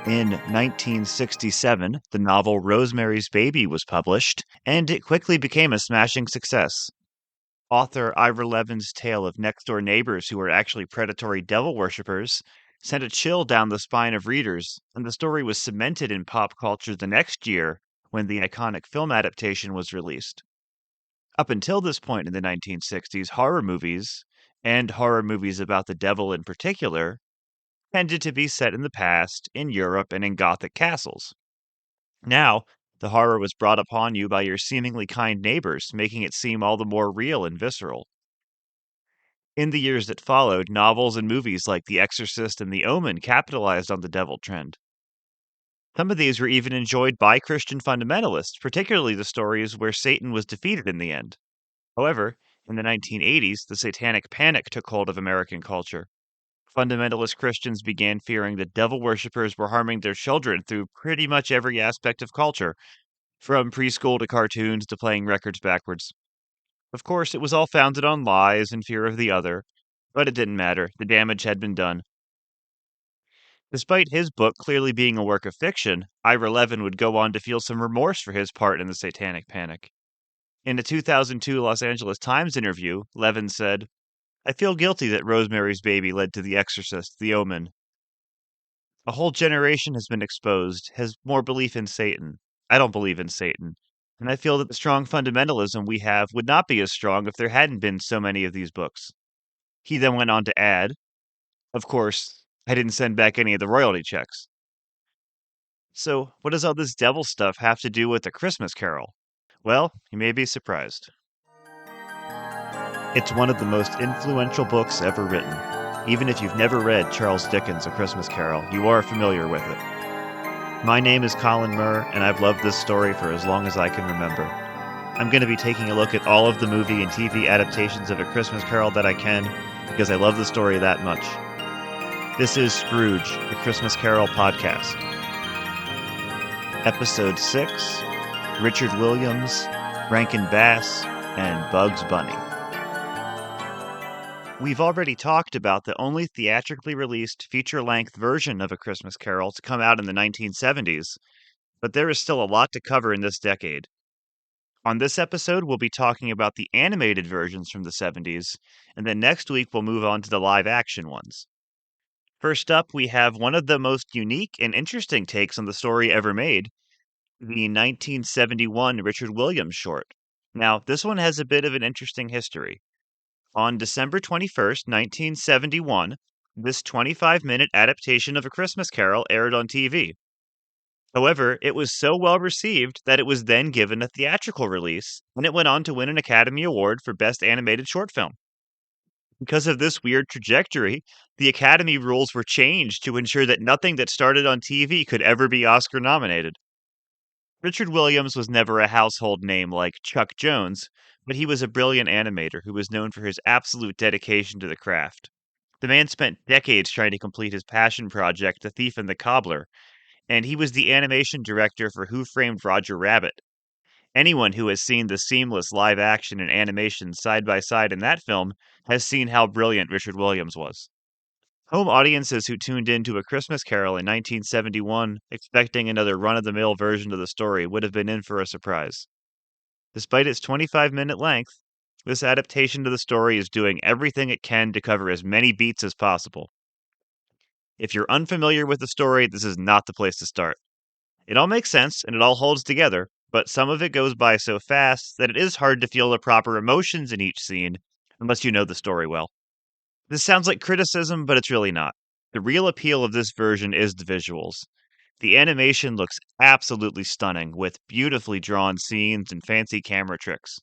In 1967, the novel Rosemary's Baby was published, and it quickly became a smashing success. Author Ivor Levin's tale of next-door neighbors who were actually predatory devil worshippers sent a chill down the spine of readers, and the story was cemented in pop culture the next year when the iconic film adaptation was released. Up until this point in the 1960s, horror movies, and horror movies about the devil in particular, tended to be set in the past, in Europe, and in Gothic castles. Now, the horror was brought upon you by your seemingly kind neighbors, making it seem all the more real and visceral. In the years that followed, novels and movies like The Exorcist and The Omen capitalized on the devil trend. Some of these were even enjoyed by Christian fundamentalists, particularly the stories where Satan was defeated in the end. However, in the 1980s, the Satanic Panic took hold of American culture. Fundamentalist Christians began fearing that devil worshippers were harming their children through pretty much every aspect of culture, from preschool to cartoons to playing records backwards. Of course, it was all founded on lies and fear of the other, but it didn't matter. The damage had been done. Despite his book clearly being a work of fiction, Ira Levin would go on to feel some remorse for his part in the Satanic Panic. In a 2002 Los Angeles Times interview, Levin said, "I feel guilty that Rosemary's Baby led to The Exorcist, The Omen. A whole generation has been exposed, has more belief in Satan. I don't believe in Satan. And I feel that the strong fundamentalism we have would not be as strong if there hadn't been so many of these books." He then went on to add, "Of course, I didn't send back any of the royalty checks." So, what does all this devil stuff have to do with A Christmas Carol? Well, you may be surprised. It's one of the most influential books ever written. Even if you've never read Charles Dickens' A Christmas Carol, you are familiar with it. My name is Collin Murr, and I've loved this story for as long as I can remember. I'm going to be taking a look at all of the movie and TV adaptations of A Christmas Carol that I can, because I love the story that much. This is Scrooge, the Christmas Carol podcast. Episode 6, Richard Williams, Rankin Bass, and Bugs Bunny. We've already talked about the only theatrically released feature-length version of A Christmas Carol to come out in the 1970s, but there is still a lot to cover in this decade. On this episode, we'll be talking about the animated versions from the 70s, and then next week we'll move on to the live-action ones. First up, we have one of the most unique and interesting takes on the story ever made, the 1971 Richard Williams short. Now, this one has a bit of an interesting history. On December 21st, 1971, this 25-minute adaptation of A Christmas Carol aired on TV. However, it was so well received that it was then given a theatrical release, and it went on to win an Academy Award for Best Animated Short Film. Because of this weird trajectory, the Academy rules were changed to ensure that nothing that started on TV could ever be Oscar nominated. Richard Williams was never a household name like Chuck Jones, but he was a brilliant animator who was known for his absolute dedication to the craft. The man spent decades trying to complete his passion project, The Thief and the Cobbler, and he was the animation director for Who Framed Roger Rabbit. Anyone who has seen the seamless live action and animation side by side in that film has seen how brilliant Richard Williams was. Home audiences who tuned in to A Christmas Carol in 1971 expecting another run-of-the-mill version of the story would have been in for a surprise. Despite its 25-minute length, this adaptation of the story is doing everything it can to cover as many beats as possible. If you're unfamiliar with the story, this is not the place to start. It all makes sense and it all holds together, but some of it goes by so fast that it is hard to feel the proper emotions in each scene unless you know the story well. This sounds like criticism, but it's really not. The real appeal of this version is the visuals. The animation looks absolutely stunning, with beautifully drawn scenes and fancy camera tricks.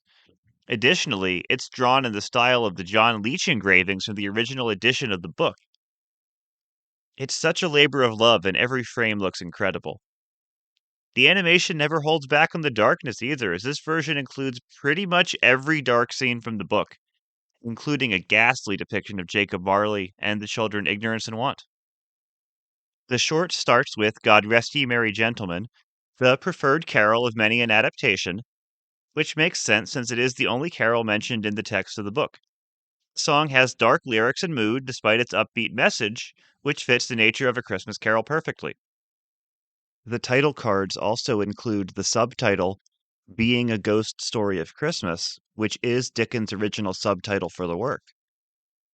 Additionally, it's drawn in the style of the John Leech engravings from the original edition of the book. It's such a labor of love, and every frame looks incredible. The animation never holds back on the darkness either, as this version includes pretty much every dark scene from the book, including a ghastly depiction of Jacob Marley and the children Ignorance and Want. The short starts with God Rest Ye Merry Gentlemen, the preferred carol of many an adaptation, which makes sense since it is the only carol mentioned in the text of the book. The song has dark lyrics and mood despite its upbeat message, which fits the nature of A Christmas Carol perfectly. The title cards also include the subtitle, Being a Ghost Story of Christmas, which is Dickens' original subtitle for the work.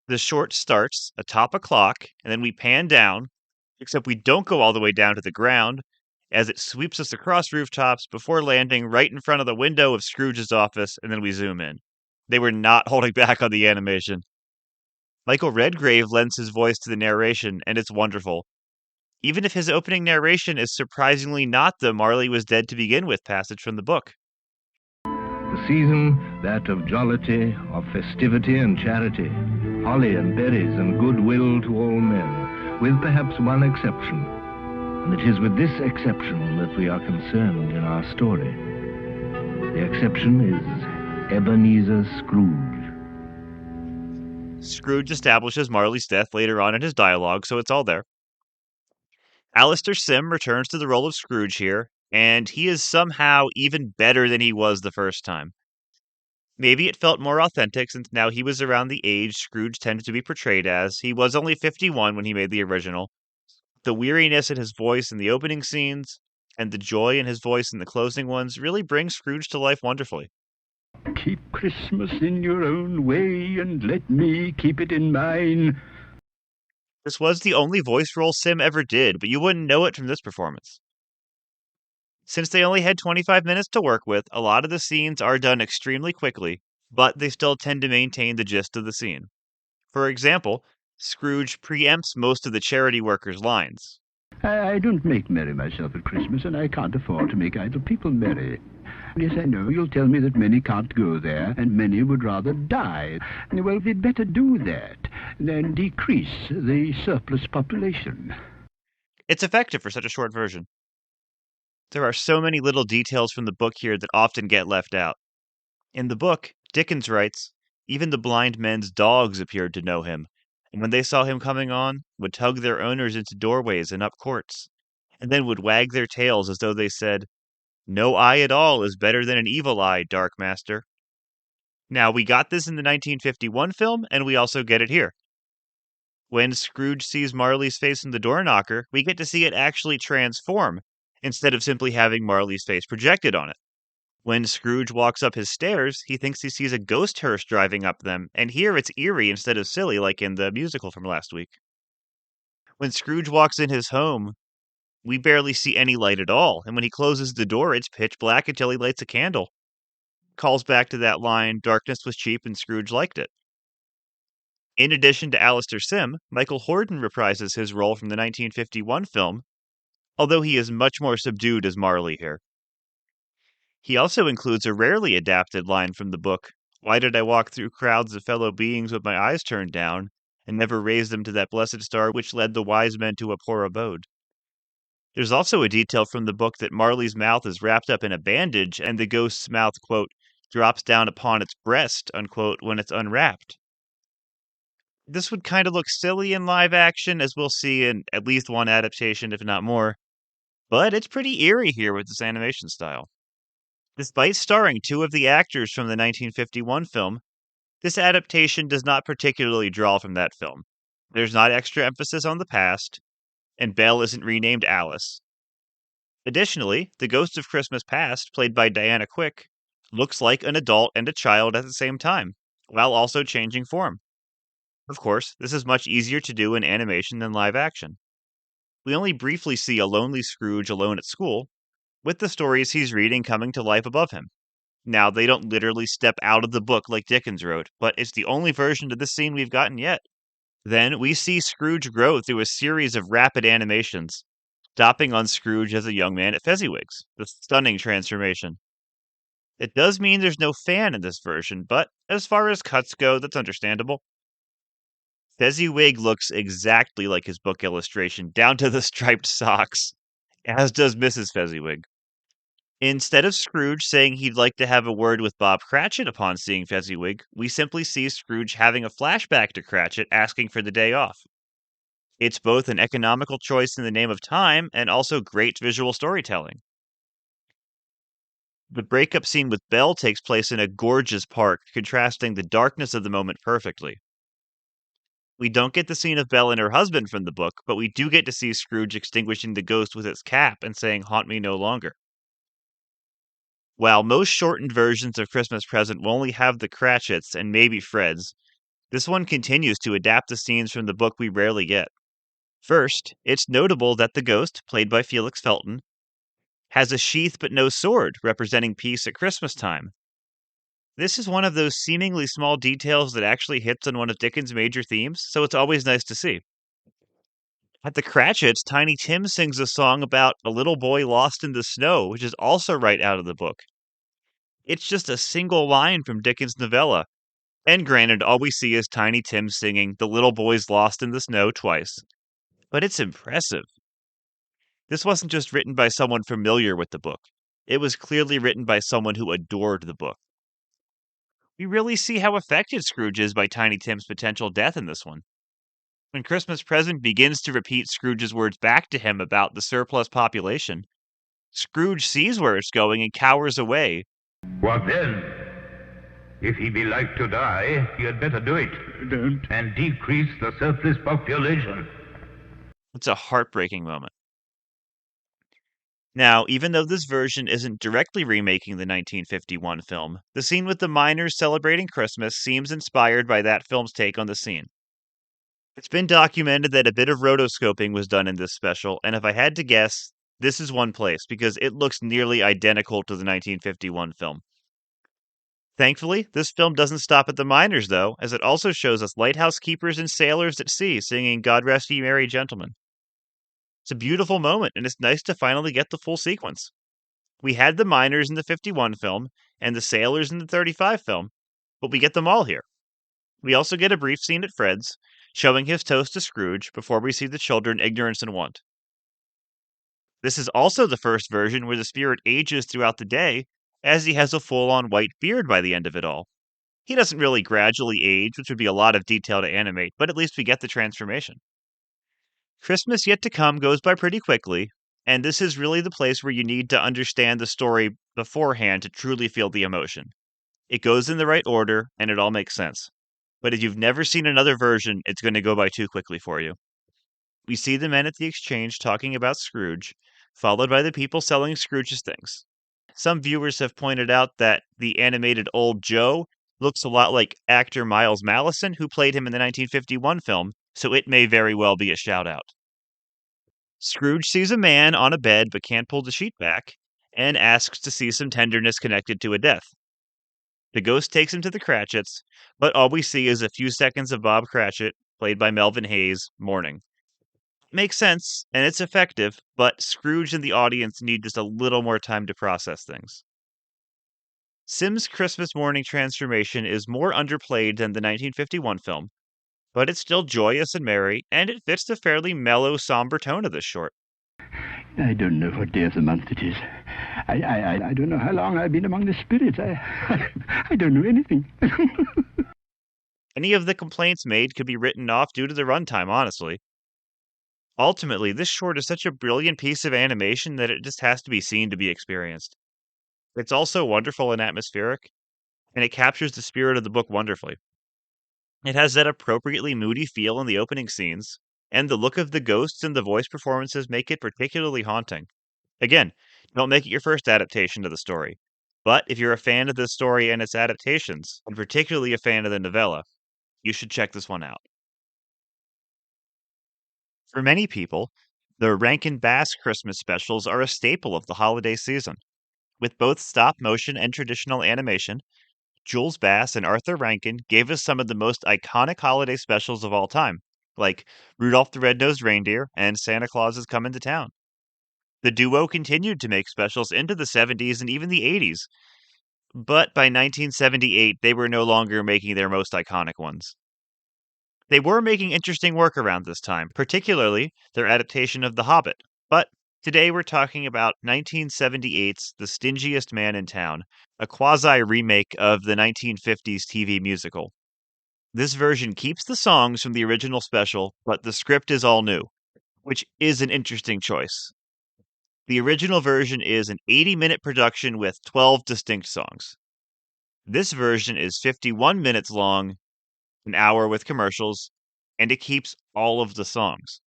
The short starts atop a clock, and then we pan down, except we don't go all the way down to the ground, as it sweeps us across rooftops before landing right in front of the window of Scrooge's office, and then we zoom in. They were not holding back on the animation. Michael Redgrave lends his voice to the narration, and it's wonderful. Even if his opening narration is surprisingly not the Marley was dead to begin with passage from the book. The season, that of jollity, of festivity and charity, holly and berries and goodwill to all men, with perhaps one exception. And it is with this exception that we are concerned in our story. The exception is Ebenezer Scrooge. Scrooge establishes Marley's death later on in his dialogue, so it's all there. Alastair Sim returns to the role of Scrooge here, and he is somehow even better than he was the first time. Maybe it felt more authentic since now he was around the age Scrooge tended to be portrayed as. He was only 51 when he made the original. The weariness in his voice in the opening scenes, and the joy in his voice in the closing ones really bring Scrooge to life wonderfully. Keep Christmas in your own way, and let me keep it in mine. This was the only voice role Sim ever did, but you wouldn't know it from this performance. Since they only had 25 minutes to work with, a lot of the scenes are done extremely quickly, but they still tend to maintain the gist of the scene. For example, Scrooge preempts most of the charity workers' lines. I don't make merry myself at Christmas, and I can't afford to make idle people merry. Yes, I know, you'll tell me that many can't go there, and many would rather die. Well, we'd better do that, than decrease the surplus population. It's effective for such a short version. There are so many little details from the book here that often get left out. In the book, Dickens writes, even the blind men's dogs appeared to know him, and when they saw him coming on, would tug their owners into doorways and up courts, and then would wag their tails as though they said, no eye at all is better than an evil eye, Dark Master. Now, we got this in the 1951 film, and we also get it here. When Scrooge sees Marley's face in the door knocker, we get to see it actually transform, instead of simply having Marley's face projected on it. When Scrooge walks up his stairs, he thinks he sees a ghost hearse driving up them, and here it's eerie instead of silly like in the musical from last week. When Scrooge walks in his home, we barely see any light at all, and when he closes the door, it's pitch black until he lights a candle. Calls back to that line, darkness was cheap and Scrooge liked it. In addition to Alastair Sim, Michael Hordern reprises his role from the 1951 film, although he is much more subdued as Marley here. He also includes a rarely adapted line from the book, why did I walk through crowds of fellow beings with my eyes turned down, and never raise them to that blessed star which led the wise men to a poor abode? There's also a detail from the book that Marley's mouth is wrapped up in a bandage, and the ghost's mouth, quote, drops down upon its breast, unquote, when it's unwrapped. This would kind of look silly in live action, as we'll see in at least one adaptation, if not more, but it's pretty eerie here with this animation style. Despite starring two of the actors from the 1951 film, this adaptation does not particularly draw from that film. There's not extra emphasis on the past, and Belle isn't renamed Alice. Additionally, the Ghost of Christmas Past, played by Diana Quick, looks like an adult and a child at the same time, while also changing form. Of course, this is much easier to do in animation than live action. We only briefly see a lonely Scrooge alone at school, with the stories he's reading coming to life above him. Now, they don't literally step out of the book like Dickens wrote, but it's the only version of this scene we've gotten yet. Then we see Scrooge grow through a series of rapid animations, stopping on Scrooge as a young man at Fezziwig's, the stunning transformation. It does mean there's no fan in this version, but as far as cuts go, that's understandable. Fezziwig looks exactly like his book illustration, down to the striped socks, as does Mrs. Fezziwig. Instead of Scrooge saying he'd like to have a word with Bob Cratchit upon seeing Fezziwig, we simply see Scrooge having a flashback to Cratchit asking for the day off. It's both an economical choice in the name of time and also great visual storytelling. The breakup scene with Belle takes place in a gorgeous park, contrasting the darkness of the moment perfectly. We don't get the scene of Belle and her husband from the book, but we do get to see Scrooge extinguishing the ghost with his cap and saying, "Haunt me no longer." While most shortened versions of Christmas Present will only have the Cratchits and maybe Fred's, this one continues to adapt the scenes from the book we rarely get. First, it's notable that the ghost, played by Felix Felton, has a sheath but no sword, representing peace at Christmas time. This is one of those seemingly small details that actually hits on one of Dickens' major themes, so it's always nice to see. At the Cratchits, Tiny Tim sings a song about a little boy lost in the snow, which is also right out of the book. It's just a single line from Dickens' novella, and granted, all we see is Tiny Tim singing "The Little Boy's Lost in the Snow" twice. But it's impressive. This wasn't just written by someone familiar with the book. It was clearly written by someone who adored the book. We really see how affected Scrooge is by Tiny Tim's potential death in this one. When Christmas Present begins to repeat Scrooge's words back to him about the surplus population, Scrooge sees where it's going and cowers away. What then? If he be like to die, he had better do it. Don't. And decrease the surplus population. It's a heartbreaking moment. Now, even though this version isn't directly remaking the 1951 film, the scene with the miners celebrating Christmas seems inspired by that film's take on the scene. It's been documented that a bit of rotoscoping was done in this special, and if I had to guess, this is one place because it looks nearly identical to the 1951 film. Thankfully, this film doesn't stop at the miners, though, as it also shows us lighthouse keepers and sailors at sea singing "God Rest Ye Merry Gentlemen." It's a beautiful moment, and it's nice to finally get the full sequence. We had the miners in the 51 film and the sailors in the 35 film, but we get them all here. We also get a brief scene at Fred's, showing his toast to Scrooge before we see the children ignorance and want. This is also the first version where the spirit ages throughout the day, as he has a full-on white beard by the end of it all. He doesn't really gradually age, which would be a lot of detail to animate, but at least we get the transformation. Christmas Yet to Come goes by pretty quickly, and this is really the place where you need to understand the story beforehand to truly feel the emotion. It goes in the right order, and it all makes sense. But if you've never seen another version, it's going to go by too quickly for you. We see the men at the exchange talking about Scrooge, followed by the people selling Scrooge's things. Some viewers have pointed out that the animated Old Joe looks a lot like actor Miles Mallison, who played him in the 1951 film, so it may very well be a shout out. Scrooge sees a man on a bed but can't pull the sheet back, and asks to see some tenderness connected to a death. The ghost takes him to the Cratchits, but all we see is a few seconds of Bob Cratchit, played by Melvin Hayes, mourning. Makes sense, and it's effective, but Scrooge and the audience need just a little more time to process things. Sim's Christmas morning transformation is more underplayed than the 1951 film, but it's still joyous and merry, and it fits the fairly mellow, somber tone of this short. I don't know what day of the month it is. I don't know how long I've been among the spirits. I don't know anything. Any of the complaints made could be written off due to the runtime, honestly. Ultimately, this short is such a brilliant piece of animation that it just has to be seen to be experienced. It's also wonderful and atmospheric, and it captures the spirit of the book wonderfully. It has that appropriately moody feel in the opening scenes, and the look of the ghosts and the voice performances make it particularly haunting. Again, don't make it your first adaptation of the story, but if you're a fan of this story and its adaptations, and particularly a fan of the novella, you should check this one out. For many people, the Rankin Bass Christmas specials are a staple of the holiday season. With both stop motion and traditional animation, Jules Bass and Arthur Rankin gave us some of the most iconic holiday specials of all time, like Rudolph the Red-Nosed Reindeer and Santa Claus is Coming to Town. The duo continued to make specials into the 70s and even the 80s, but by 1978 they were no longer making their most iconic ones. They were making interesting work around this time, particularly their adaptation of The Hobbit, but today we're talking about 1978's The Stingiest Man in Town, a quasi-remake of the 1950s TV musical. This version keeps the songs from the original special, but the script is all new, which is an interesting choice. The original version is an 80-minute production with 12 distinct songs. This version is 51 minutes long, an hour with commercials, and it keeps all of the songs.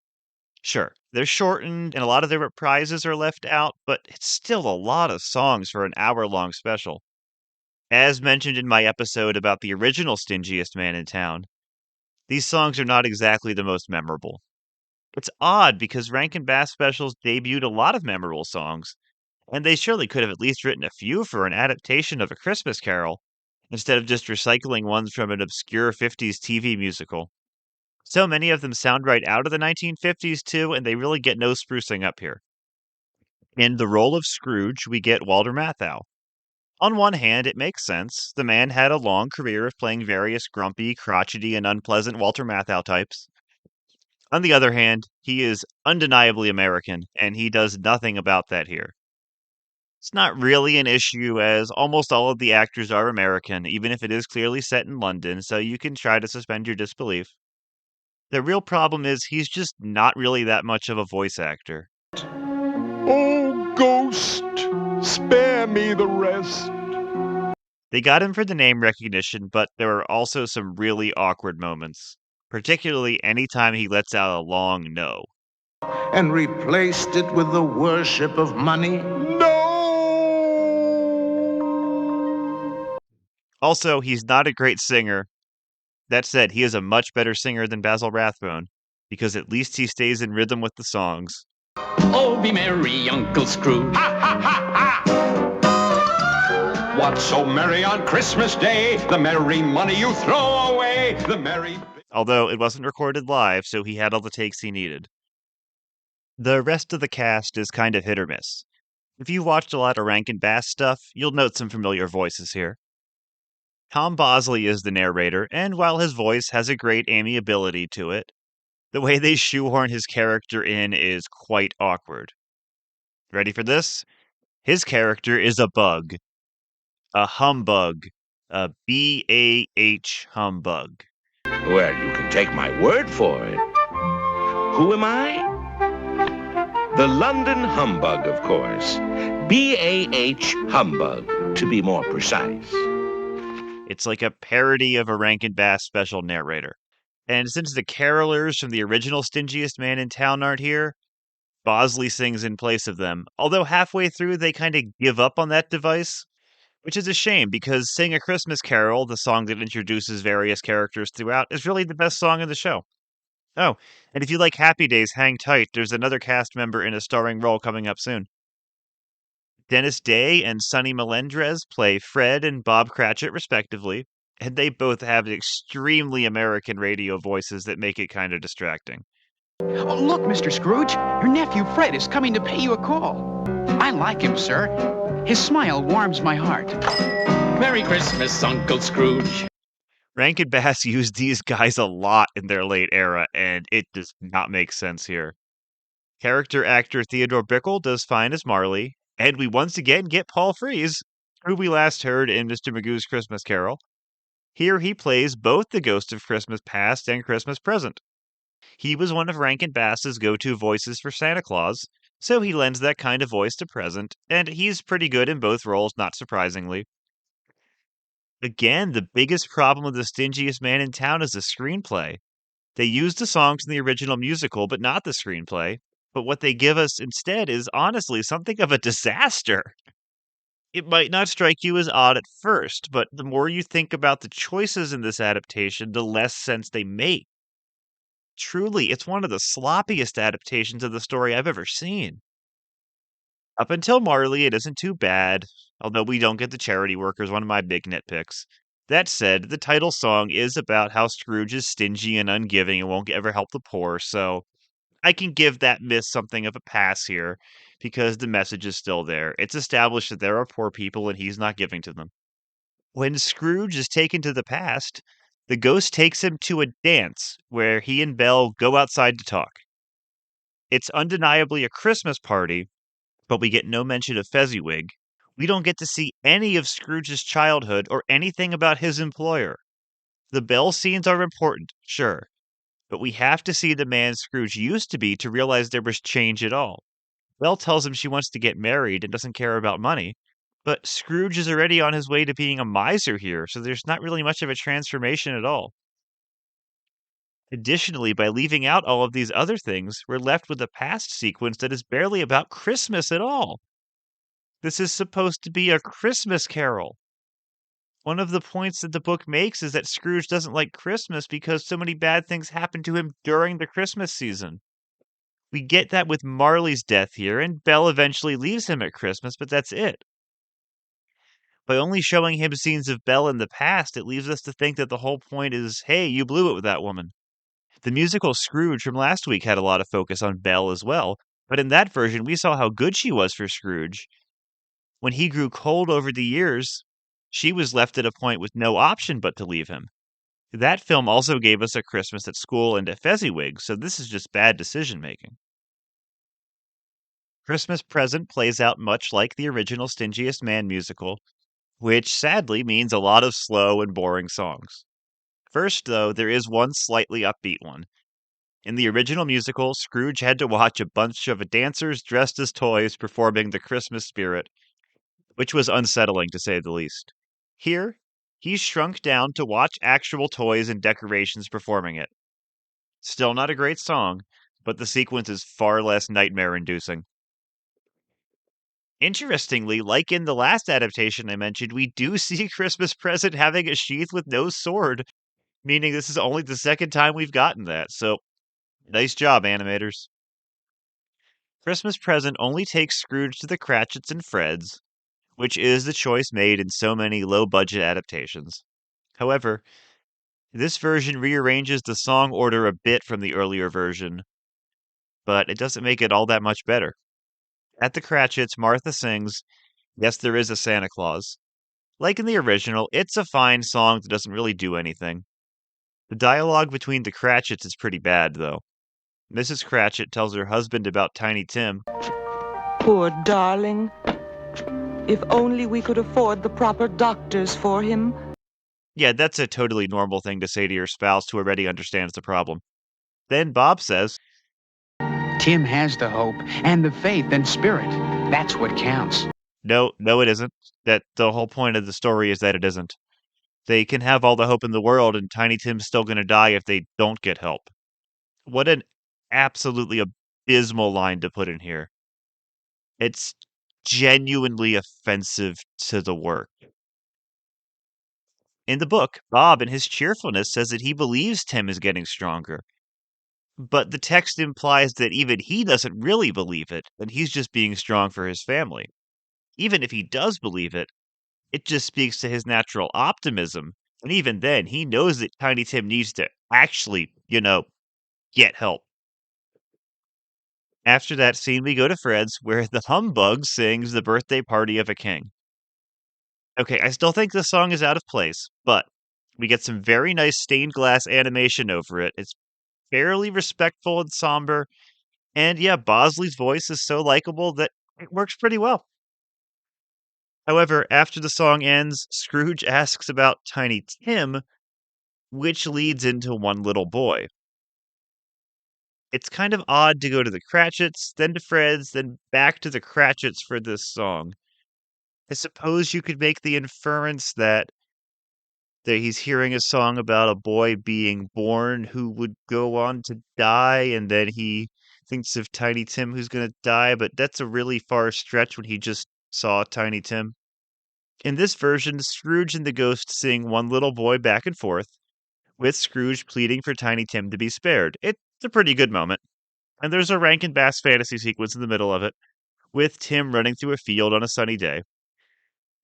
Sure, they're shortened and a lot of the reprises are left out, but it's still a lot of songs for an hour-long special. As mentioned in my episode about the original Stingiest Man in Town, these songs are not exactly the most memorable. It's odd because Rankin Bass specials debuted a lot of memorable songs, and they surely could have at least written a few for an adaptation of A Christmas Carol, instead of just recycling ones from an obscure 50s TV musical. So many of them sound right out of the 1950s too, and they really get no sprucing up here. In the role of Scrooge, we get Walter Matthau. On one hand, it makes sense. The man had a long career of playing various grumpy, crotchety, and unpleasant Walter Matthau types. On the other hand, he is undeniably American, and he does nothing about that here. It's not really an issue, as almost all of the actors are American, even if it is clearly set in London, so you can try to suspend your disbelief. The real problem is he's just not really that much of a voice actor. Oh, ghost, spare me the rest. They got him for the name recognition, but there are also some really awkward moments, particularly anytime he lets out a long no. And replaced it with the worship of money? No! Also, he's not a great singer. That said, he is a much better singer than Basil Rathbone, because at least he stays in rhythm with the songs. Oh, be merry, Uncle Scrooge. Ha ha ha ha! What's so merry on Christmas Day? The merry money you throw away. The merry... Although it wasn't recorded live, so he had all the takes he needed. The rest of the cast is kind of hit or miss. If you watched a lot of Rankin Bass stuff, you'll note some familiar voices here. Tom Bosley is the narrator, and while his voice has a great amiability to it, the way they shoehorn his character in is quite awkward. Ready for this? His character is a bug. A humbug. A B-A-H humbug. Well, you can take my word for it. Who am I? The London Humbug, of course. B-A-H humbug, to be more precise. It's like a parody of a Rankin Bass special narrator. And since the carolers from the original Stingiest Man in Town aren't here, Bosley sings in place of them, although halfway through they kind of give up on that device, which is a shame because Sing a Christmas Carol, the song that introduces various characters throughout, is really the best song in the show. Oh, and if you like Happy Days, hang tight, there's another cast member in a starring role coming up soon. Dennis Day and Sonny Melendrez play Fred and Bob Cratchit, respectively, and they both have extremely American radio voices that make it kind of distracting. Oh, look, Mr. Scrooge, your nephew Fred is coming to pay you a call. I like him, sir. His smile warms my heart. Merry Christmas, Uncle Scrooge. Rankin Bass used these guys a lot in their late era, and it does not make sense here. Character actor Theodore Bickle does fine as Marley, and we once again get Paul Frees, who we last heard in Mr. Magoo's Christmas Carol. Here he plays both the Ghost of Christmas Past and Christmas Present. He was one of Rankin Bass's go-to voices for Santa Claus, so he lends that kind of voice to Present, and he's pretty good in both roles, not surprisingly. Again, the biggest problem with The Stingiest Man in Town is the screenplay. They use the songs in the original musical, but not the screenplay. But what they give us instead is honestly something of a disaster. It might not strike you as odd at first, but the more you think about the choices in this adaptation, the less sense they make. Truly, it's one of the sloppiest adaptations of the story I've ever seen. Up until Marley, it isn't too bad, although we don't get the charity workers, one of my big nitpicks. That said, the title song is about how Scrooge is stingy and ungiving and won't ever help the poor, so I can give that myth something of a pass here, because the message is still there. It's established that there are poor people and he's not giving to them. When Scrooge is taken to the past, the ghost takes him to a dance where he and Belle go outside to talk. It's undeniably a Christmas party, but we get no mention of Fezziwig. We don't get to see any of Scrooge's childhood or anything about his employer. The Belle scenes are important, sure, but we have to see the man Scrooge used to be to realize there was change at all. Belle tells him she wants to get married and doesn't care about money, but Scrooge is already on his way to being a miser here, so there's not really much of a transformation at all. Additionally, by leaving out all of these other things, we're left with a past sequence that is barely about Christmas at all. This is supposed to be a Christmas carol. One of the points that the book makes is that Scrooge doesn't like Christmas because so many bad things happen to him during the Christmas season. We get that with Marley's death here, and Belle eventually leaves him at Christmas, but that's it. By only showing him scenes of Belle in the past, it leaves us to think that the whole point is, hey, you blew it with that woman. The musical Scrooge from last week had a lot of focus on Belle as well, but in that version, we saw how good she was for Scrooge. When he grew cold over the years, she was left at a point with no option but to leave him. That film also gave us a Christmas at school and a Fezziwig, so this is just bad decision making. Christmas Present plays out much like the original Stingiest Man musical, which sadly means a lot of slow and boring songs. First, though, there is one slightly upbeat one. In the original musical, Scrooge had to watch a bunch of dancers dressed as toys performing the Christmas spirit, which was unsettling to say the least. Here, he's shrunk down to watch actual toys and decorations performing it. Still not a great song, but the sequence is far less nightmare inducing. Interestingly, like in the last adaptation I mentioned, we do see Christmas Present having a sheath with no sword, meaning this is only the second time we've gotten that, so nice job, animators. Christmas Present only takes Scrooge to the Cratchits and Freds, which is the choice made in so many low-budget adaptations. However, this version rearranges the song order a bit from the earlier version, but it doesn't make it all that much better. At the Cratchits, Martha sings, "Yes, There Is a Santa Claus." Like in the original, it's a fine song that doesn't really do anything. The dialogue between the Cratchits is pretty bad, though. Mrs. Cratchit tells her husband about Tiny Tim. Poor darling. If only we could afford the proper doctors for him. Yeah, that's a totally normal thing to say to your spouse who already understands the problem. Then Bob says, Tim has the hope and the faith and spirit. That's what counts. No, it isn't. That the whole point of the story is that it isn't. They can have all the hope in the world, and Tiny Tim's still gonna die if they don't get help. What an absolutely abysmal line to put in here. It's genuinely offensive to the work. In the book, Bob, in his cheerfulness, says that he believes Tim is getting stronger. But the text implies that even he doesn't really believe it, and he's just being strong for his family. Even if he does believe it, it just speaks to his natural optimism. And even then, he knows that Tiny Tim needs to actually, get help. After that scene, we go to Fred's, where the humbug sings The Birthday Party of a King. Okay, I still think this song is out of place, but we get some very nice stained glass animation over it. It's fairly respectful and somber, and yeah, Bosley's voice is so likable that it works pretty well. However, after the song ends, Scrooge asks about Tiny Tim, which leads into One Little Boy. It's kind of odd to go to the Cratchits, then to Fred's, then back to the Cratchits for this song. I suppose you could make the inference that he's hearing a song about a boy being born who would go on to die, and then he thinks of Tiny Tim who's gonna die, but that's a really far stretch when he just saw Tiny Tim. In this version, Scrooge and the ghost sing One Little Boy back and forth, with Scrooge pleading for Tiny Tim to be spared. It's a pretty good moment. And there's a Rankin Bass fantasy sequence in the middle of it, with Tim running through a field on a sunny day.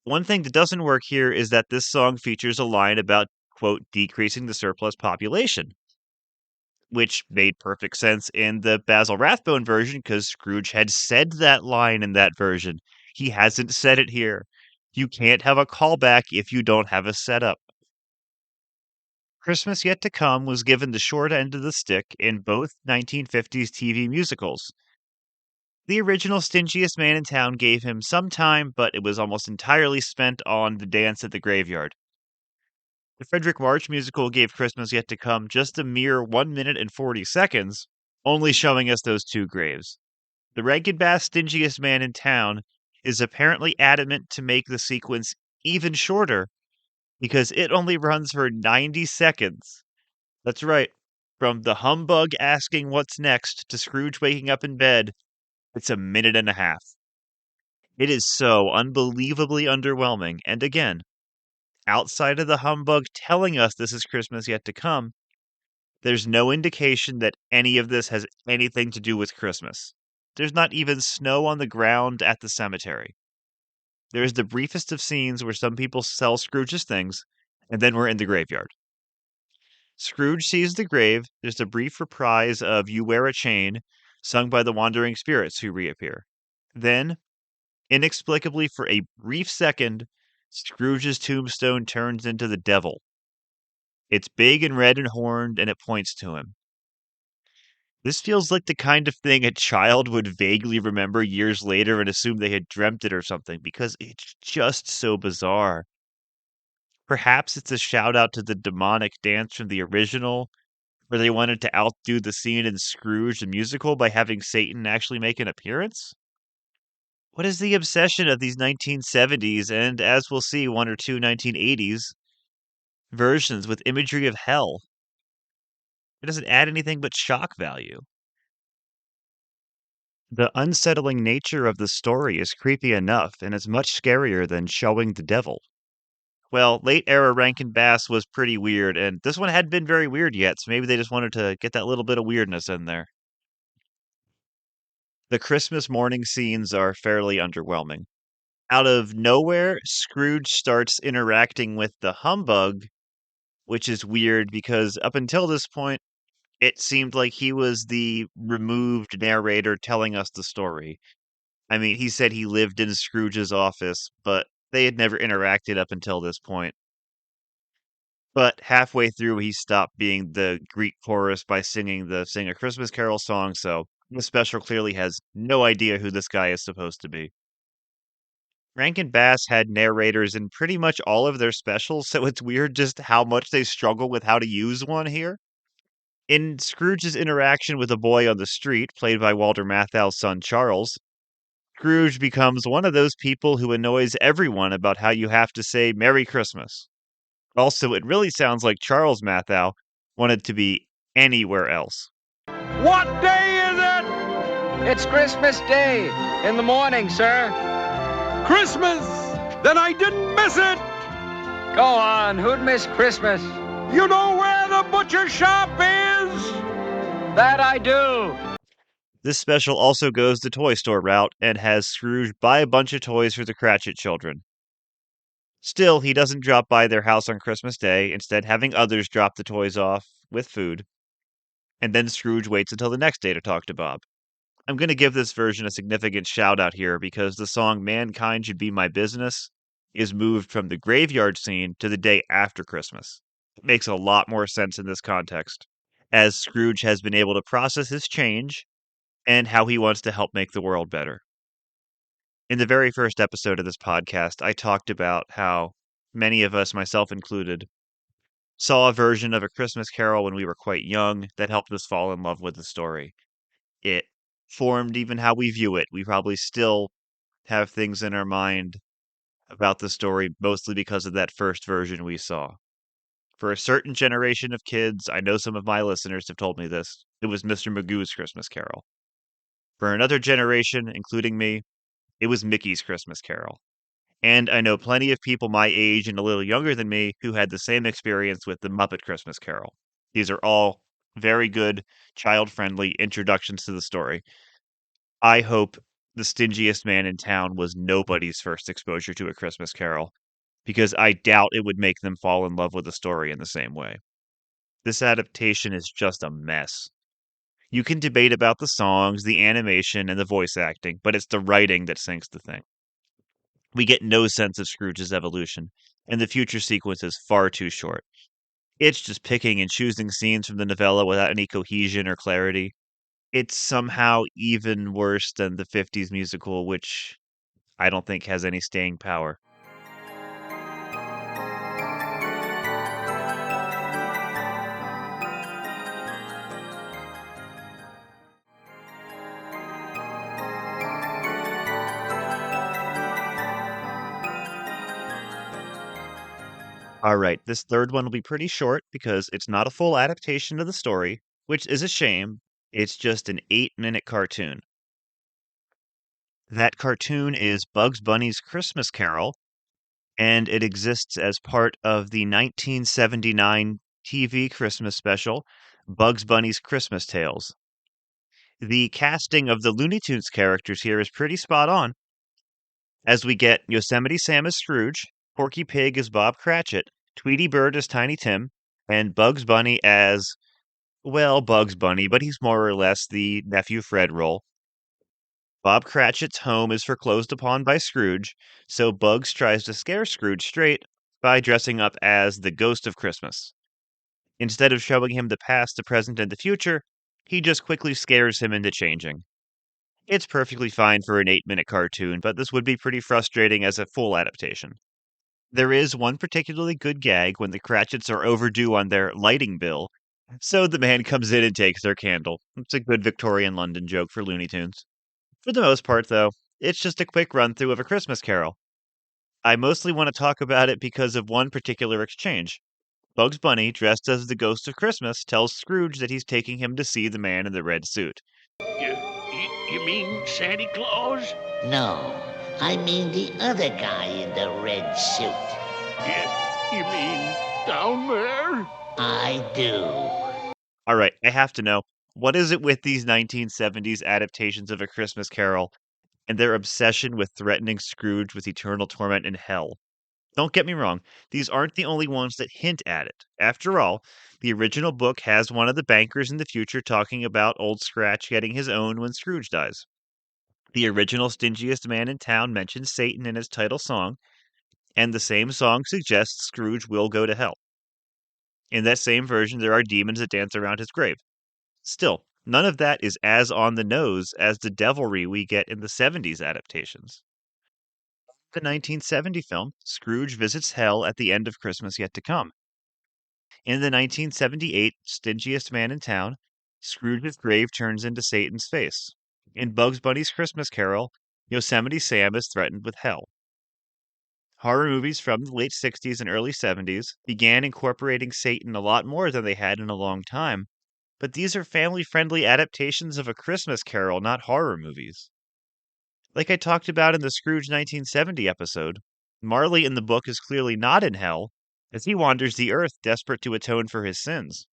One thing that doesn't work here is that this song features a line about, quote, decreasing the surplus population, which made perfect sense in the Basil Rathbone version because Scrooge had said that line in that version. He hasn't said it here. You can't have a callback if you don't have a setup. Christmas Yet to Come was given the short end of the stick in both 1950s TV musicals. The original Stingiest Man in Town gave him some time, but it was almost entirely spent on the dance at the graveyard. The Frederick March musical gave Christmas Yet to Come just a mere 1 minute and 40 seconds, only showing us those two graves. The Rankin Bass Stingiest Man in Town is apparently adamant to make the sequence even shorter because it only runs for 90 seconds. That's right. From the humbug asking what's next to Scrooge waking up in bed, it's a minute and a half. It is so unbelievably underwhelming, and again, outside of the humbug telling us this is Christmas yet to come, there's no indication that any of this has anything to do with Christmas. There's not even snow on the ground at the cemetery. There's the briefest of scenes where some people sell Scrooge's things, and then we're in the graveyard. Scrooge sees the grave. There's a brief reprise of You Wear a Chain, sung by the wandering spirits who reappear. Then, inexplicably for a brief second, Scrooge's tombstone turns into the devil. It's big and red and horned, and it points to him. This feels like the kind of thing a child would vaguely remember years later and assume they had dreamt it or something, because it's just so bizarre. Perhaps it's a shout out to the demonic dance from the original, where they wanted to outdo the scene in Scrooge the musical by having Satan actually make an appearance? What is the obsession of these 1970s and, as we'll see, one or two 1980s versions with imagery of hell? It doesn't add anything but shock value. The unsettling nature of the story is creepy enough, and it's much scarier than showing the devil. Well, late era Rankin Bass was pretty weird, and this one hadn't been very weird yet, so maybe they just wanted to get that little bit of weirdness in there. The Christmas morning scenes are fairly underwhelming. Out of nowhere, Scrooge starts interacting with the humbug, which is weird because up until this point, it seemed like he was the removed narrator telling us the story. I mean, he said he lived in Scrooge's office, but they had never interacted up until this point. But halfway through, he stopped being the Greek chorus by singing the Sing a Christmas Carol song, so the special clearly has no idea who this guy is supposed to be. Rankin Bass had narrators in pretty much all of their specials, so it's weird just how much they struggle with how to use one here. In Scrooge's interaction with a boy on the street, played by Walter Matthau's son Charles, Scrooge becomes one of those people who annoys everyone about how you have to say Merry Christmas. Also, it really sounds like Charles Matthau wanted to be anywhere else. What day is it? It's Christmas Day. In the morning, sir. Christmas! Then I didn't miss it! Go on, who'd miss Christmas? You know where the butcher shop is? That I do. This special also goes the toy store route and has Scrooge buy a bunch of toys for the Cratchit children. Still, he doesn't drop by their house on Christmas Day, instead having others drop the toys off with food. And then Scrooge waits until the next day to talk to Bob. I'm going to give this version a significant shout out here because the song Mankind Should Be My Business is moved from the graveyard scene to the day after Christmas. It makes a lot more sense in this context, as Scrooge has been able to process his change and how he wants to help make the world better. In the very first episode of this podcast, I talked about how many of us, myself included, saw a version of A Christmas Carol when we were quite young that helped us fall in love with the story. It formed even how we view it. We probably still have things in our mind about the story, mostly because of that first version we saw. For a certain generation of kids, I know some of my listeners have told me this, it was Mr. Magoo's Christmas Carol. For another generation, including me, it was Mickey's Christmas Carol. And I know plenty of people my age and a little younger than me who had the same experience with the Muppet Christmas Carol. These are all very good, child-friendly introductions to the story. I hope The Stingiest Man in Town was nobody's first exposure to A Christmas Carol, because I doubt it would make them fall in love with the story in the same way. This adaptation is just a mess. You can debate about the songs, the animation, and the voice acting, but it's the writing that sinks the thing. We get no sense of Scrooge's evolution, and the future sequence is far too short. It's just picking and choosing scenes from the novella without any cohesion or clarity. It's somehow even worse than the 50s musical, which I don't think has any staying power. All right, this third one will be pretty short because it's not a full adaptation of the story, which is a shame. It's just an 8-minute cartoon. That cartoon is Bugs Bunny's Christmas Carol, and it exists as part of the 1979 TV Christmas special, Bugs Bunny's Christmas Tales. The casting of the Looney Tunes characters here is pretty spot on, as we get Yosemite Sam as Scrooge, Porky Pig as Bob Cratchit, Tweety Bird as Tiny Tim, and Bugs Bunny as, well, Bugs Bunny, but he's more or less the Nephew Fred role. Bob Cratchit's home is foreclosed upon by Scrooge, so Bugs tries to scare Scrooge straight by dressing up as the Ghost of Christmas. Instead of showing him the past, the present, and the future, he just quickly scares him into changing. It's perfectly fine for an 8-minute cartoon, but this would be pretty frustrating as a full adaptation. There is one particularly good gag when the Cratchits are overdue on their lighting bill, so the man comes in and takes their candle. It's a good Victorian London joke for Looney Tunes. For the most part, though, it's just a quick run through of A Christmas Carol. I mostly want to talk about it because of one particular exchange. Bugs Bunny, dressed as the Ghost of Christmas, tells Scrooge that he's taking him to see the man in the red suit. You mean Santa Claus? No, I mean the other guy in the red suit. You mean down there? I do. All right, I have to know, what is it with these 1970s adaptations of A Christmas Carol and their obsession with threatening Scrooge with eternal torment in hell? Don't get me wrong, these aren't the only ones that hint at it. After all, the original book has one of the bankers in the future talking about Old Scratch getting his own when Scrooge dies. The original Stingiest Man in Town mentions Satan in his title song, and the same song suggests Scrooge will go to hell. In that same version, there are demons that dance around his grave. Still, none of that is as on the nose as the devilry we get in the 70s adaptations. The 1970 film, Scrooge visits hell at the end of Christmas Yet to Come. In the 1978 Stingiest Man in Town, Scrooge's grave turns into Satan's face. In Bugs Bunny's Christmas Carol, Yosemite Sam is threatened with hell. Horror movies from the late 60s and early 70s began incorporating Satan a lot more than they had in a long time, but these are family-friendly adaptations of A Christmas Carol, not horror movies. Like I talked about in the Scrooge 1970 episode, Marley in the book is clearly not in hell, as he wanders the earth desperate to atone for his sins.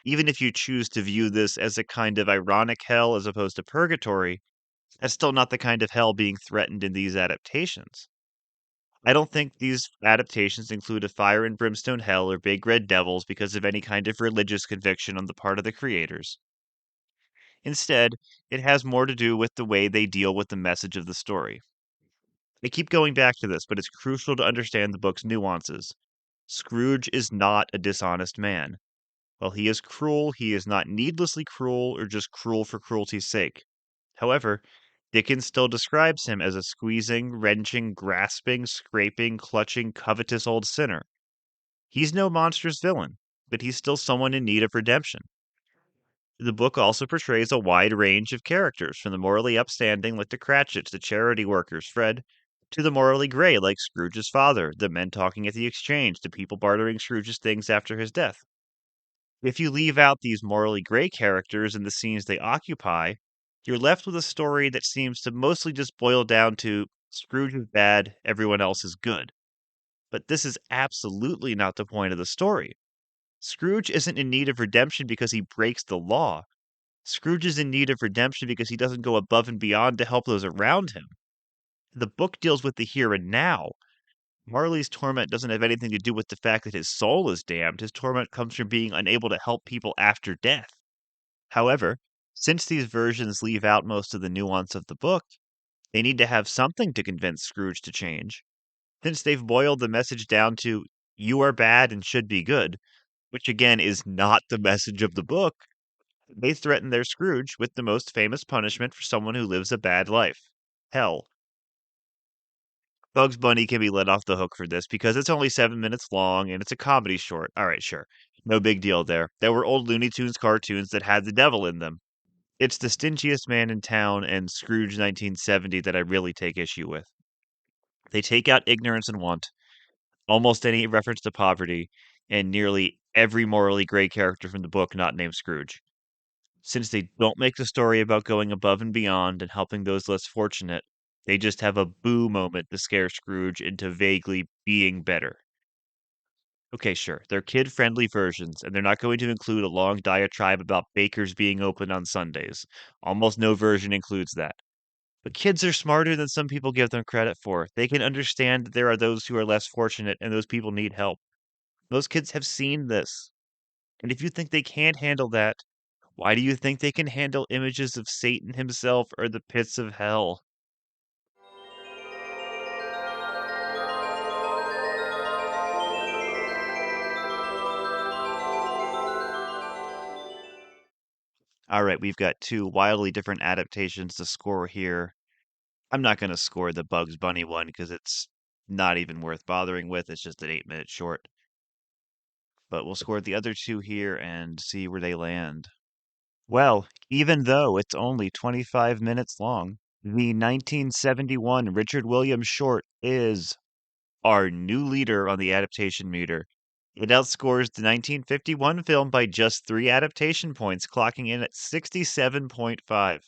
Even if you choose to view this as a kind of ironic hell as opposed to purgatory, that's still not the kind of hell being threatened in these adaptations. I don't think these adaptations include a fire and brimstone hell or big red devils because of any kind of religious conviction on the part of the creators. Instead, it has more to do with the way they deal with the message of the story. I keep going back to this, but it's crucial to understand the book's nuances. Scrooge is not a dishonest man. While he is cruel, he is not needlessly cruel or just cruel for cruelty's sake. However, Dickens still describes him as a squeezing, wrenching, grasping, scraping, clutching, covetous old sinner. He's no monstrous villain, but he's still someone in need of redemption. The book also portrays a wide range of characters, from the morally upstanding like the Cratchits, the charity workers, Fred, to the morally gray like Scrooge's father, the men talking at the exchange, the people bartering Scrooge's things after his death. If you leave out these morally gray characters and the scenes they occupy, you're left with a story that seems to mostly just boil down to Scrooge is bad, everyone else is good. But this is absolutely not the point of the story. Scrooge isn't in need of redemption because he breaks the law. Scrooge is in need of redemption because he doesn't go above and beyond to help those around him. The book deals with the here and now. Marley's torment doesn't have anything to do with the fact that his soul is damned. His torment comes from being unable to help people after death. However, since these versions leave out most of the nuance of the book, they need to have something to convince Scrooge to change. Since they've boiled the message down to, you are bad and should be good, which again is not the message of the book, they threaten their Scrooge with the most famous punishment for someone who lives a bad life: hell. Bugs Bunny can be let off the hook for this because it's only 7 minutes long and it's a comedy short. All right, sure. No big deal there. There were old Looney Tunes cartoons that had the devil in them. It's the Stingiest Man in Town and Scrooge 1970 that I really take issue with. They take out ignorance and want, almost any reference to poverty, and nearly every morally gray character from the book not named Scrooge. Since they don't make the story about going above and beyond and helping those less fortunate, they just have a boo moment to scare Scrooge into vaguely being better. Okay, sure, they're kid-friendly versions, and they're not going to include a long diatribe about bakers being open on Sundays. Almost no version includes that. But kids are smarter than some people give them credit for. They can understand that there are those who are less fortunate and those people need help. Those kids have seen this. And if you think they can't handle that, why do you think they can handle images of Satan himself or the pits of hell? All right, we've got two wildly different adaptations to score here. I'm not going to score the Bugs Bunny one because it's not even worth bothering with. It's just an 8-minute short. But we'll score the other two here and see where they land. Well, even though it's only 25 minutes long, the 1971 Richard Williams short is our new leader on the adaptation meter. It outscores the 1951 film by just 3 adaptation points, clocking in at 67.5.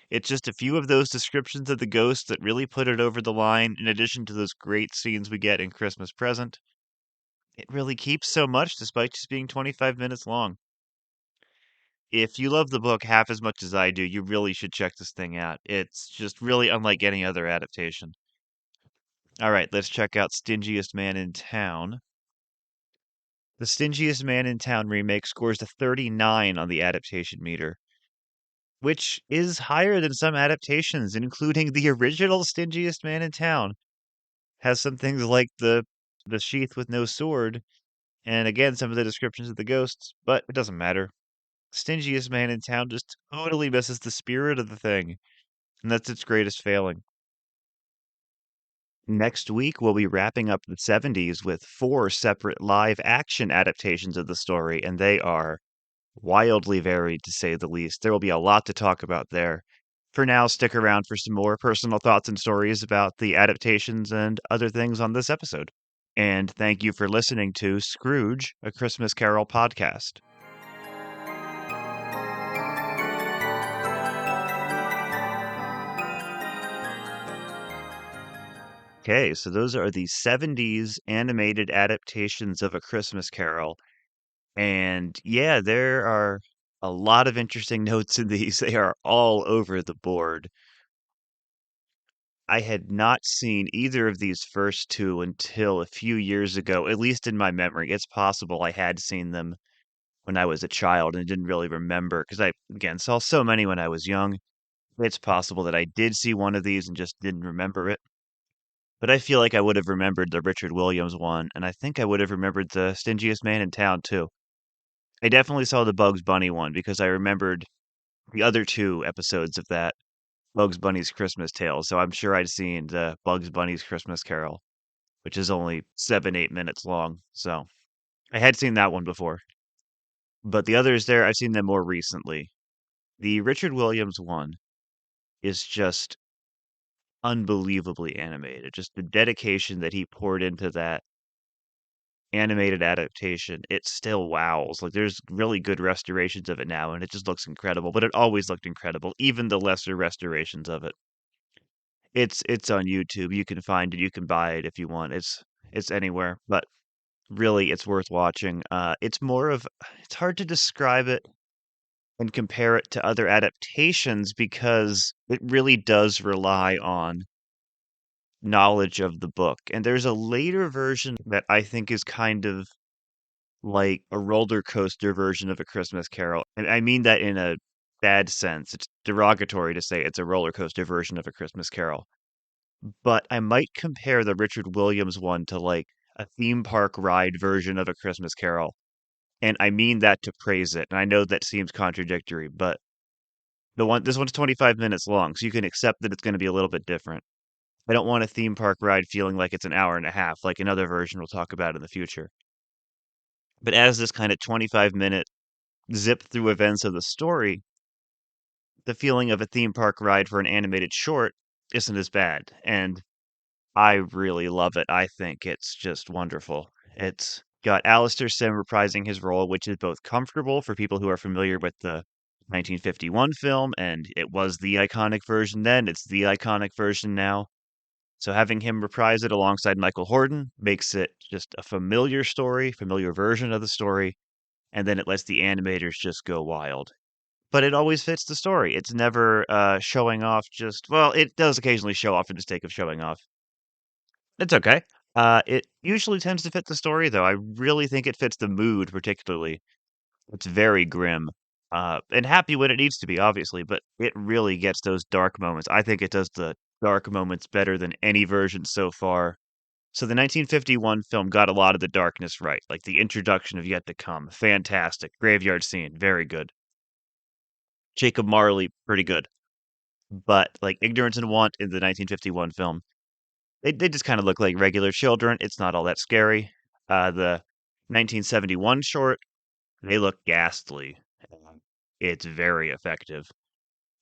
It's just a few of those descriptions of the ghost that really put it over the line, in addition to those great scenes we get in Christmas Present. It really keeps so much despite just being 25 minutes long. If you love the book half as much as I do, you really should check this thing out. It's just really unlike any other adaptation. All right, let's check out Stingiest Man in Town. The Stingiest Man in Town remake scores a 39 on the adaptation meter, which is higher than some adaptations, including the original Stingiest Man in Town. Has some things like the sheath with no sword, and again some of the descriptions of the ghosts, but it doesn't matter. Stingiest Man in Town just totally misses the spirit of the thing, and that's its greatest failing. Next week, we'll be wrapping up the 70s with 4 separate live action adaptations of the story, and they are wildly varied to say the least. There will be a lot to talk about there. For now, stick around for some more personal thoughts and stories about the adaptations and other things on this episode. And thank you for listening to Scrooge, a Christmas Carol podcast. Okay, so those are the 70s animated adaptations of A Christmas Carol. And yeah, there are a lot of interesting notes in these. They are all over the board. I had not seen either of these first two until a few years ago, at least in my memory. It's possible I had seen them when I was a child and didn't really remember because I, again, saw so many when I was young. It's possible that I did see one of these and just didn't remember it. But I feel like I would have remembered the Richard Williams one, and I think I would have remembered the Stingiest Man in Town too. I definitely saw the Bugs Bunny one because I remembered the other 2 episodes of that, Bugs Bunny's Christmas Tale, so I'm sure I'd seen the Bugs Bunny's Christmas Carol, which is only 7, 8 minutes long, so I had seen that one before. But the others there, I've seen them more recently. The Richard Williams one is just unbelievably animated. Just the dedication that he poured into that animated adaptation, it still wows. Like there's really good restorations of it now, and it just looks incredible. But it always looked incredible, even the lesser restorations of it. It's on YouTube. You can find it. You can buy it if you want. It's anywhere. But really, it's worth watching. It's more of it's hard to describe it and compare it to other adaptations because it really does rely on knowledge of the book. And there's a later version that I think is kind of like a roller coaster version of A Christmas Carol. And I mean that in a bad sense. It's derogatory to say it's a roller coaster version of A Christmas Carol. But I might compare the Richard Williams one to like a theme park ride version of A Christmas Carol. And I mean that to praise it. And I know that seems contradictory, but this one's 25 minutes long, so you can accept that it's going to be a little bit different. I don't want a theme park ride feeling like it's an hour and a half, like another version we'll talk about in the future. But as this kind of 25-minute zip through events of the story, the feeling of a theme park ride for an animated short isn't as bad. And I really love it. I think it's just wonderful. It's Got Alastair Sim reprising his role, which is both comfortable for people who are familiar with the 1951 film, and it was the iconic version then, it's the iconic version now. So having him reprise it alongside Michael Horton makes it just a familiar story, familiar version of the story, and then it lets the animators just go wild. But it always fits the story. It's never showing off just, well, it does occasionally show off for the sake of showing off. It's okay. It usually tends to fit the story, though. I really think it fits the mood particularly. It's very grim, and happy when it needs to be, obviously, but it really gets those dark moments. I think it does the dark moments better than any version so far. So the 1951 film got a lot of the darkness right, like the introduction of Yet to Come, fantastic. Graveyard scene, very good. Jacob Marley, pretty good. But like Ignorance and Want in the 1951 film, they just kind of look like regular children. It's not all that scary. The 1971 short, they look ghastly. It's very effective.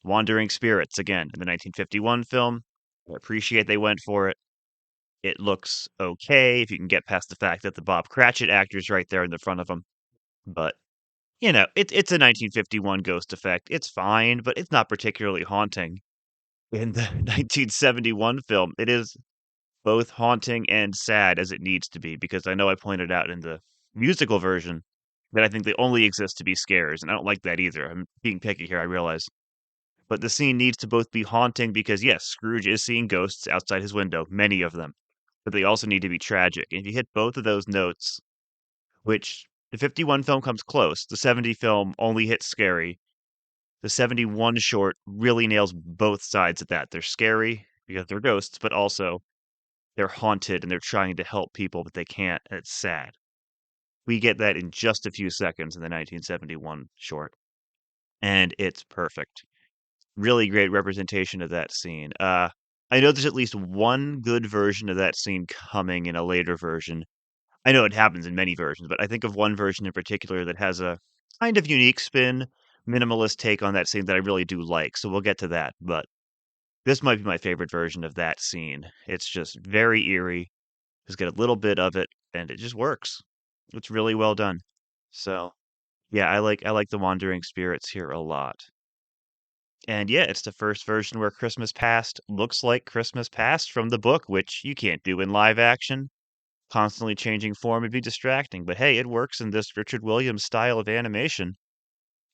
Wandering Spirits, again, in the 1951 film. I appreciate they went for it. It looks okay if you can get past the fact that the Bob Cratchit actor's right there in the front of them. But, it's a 1951 ghost effect. It's fine, but it's not particularly haunting. In the 1971 film, it is both haunting and sad as it needs to be, because I know I pointed out in the musical version that I think they only exist to be scares, and I don't like that either. I'm being picky here, I realize. But the scene needs to both be haunting because, yes, Scrooge is seeing ghosts outside his window, many of them, but they also need to be tragic. And if you hit both of those notes, which the 51 film comes close, the 70 film only hits scary. The 71 short really nails both sides of that. They're scary because they're ghosts, but also they're haunted and they're trying to help people, but they can't. And it's sad. We get that in just a few seconds in the 1971 short, and it's perfect. Really great representation of that scene. I know there's at least one good version of that scene coming in a later version. I know it happens in many versions, but I think of one version in particular that has a kind of unique spin, minimalist take on that scene that I really do like. So we'll get to that. But this might be my favorite version of that scene. It's just very eerie. Just get a little bit of it, and it just works. It's really well done. So yeah, I like the Wandering Spirits here a lot. And yeah, it's the first version where Christmas Past looks like Christmas Past from the book, which you can't do in live action. Constantly changing form would be distracting, but hey, it works in this Richard Williams style of animation.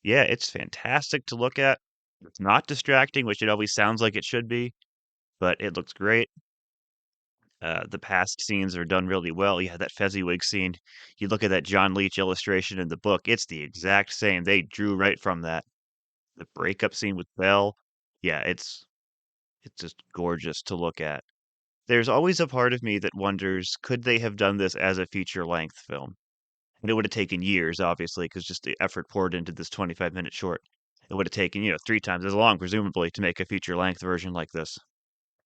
Yeah, it's fantastic to look at. It's not distracting, which it always sounds like it should be, but it looks great. The past scenes are done really well. Yeah, that Fezziwig scene. You look at that John Leach illustration in the book, it's the exact same. They drew right from that. The breakup scene with Belle. Yeah, it's just gorgeous to look at. There's always a part of me that wonders, could they have done this as a feature-length film? And it would have taken years, obviously, because just the effort poured into this 25-minute short. It would have taken, 3 times as long, presumably, to make a feature-length version like this.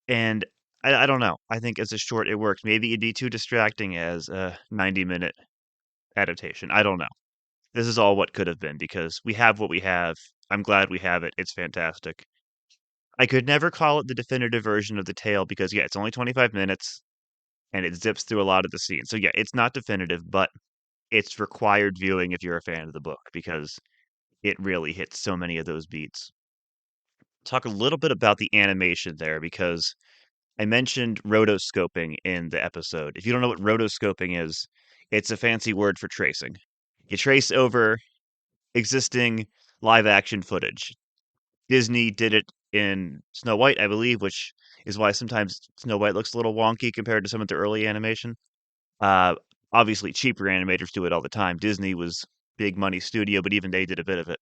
And I don't know. I think as a short, it works. Maybe it'd be too distracting as a 90-minute adaptation. I don't know. This is all what could have been, because we have what we have. I'm glad we have it. It's fantastic. I could never call it the definitive version of the tale because, yeah, it's only 25 minutes and it zips through a lot of the scenes. So, yeah, it's not definitive, but it's required viewing if you're a fan of the book because it really hits so many of those beats. Talk a little bit about the animation there because I mentioned rotoscoping in the episode. If you don't know what rotoscoping is, it's a fancy word for tracing. You trace over existing live action footage. Disney did it in Snow White, I believe, which is why sometimes Snow White looks a little wonky compared to some of the early animation. Uh, Obviously, cheaper animators do it all the time. Disney was big money studio, but even they did a bit of it.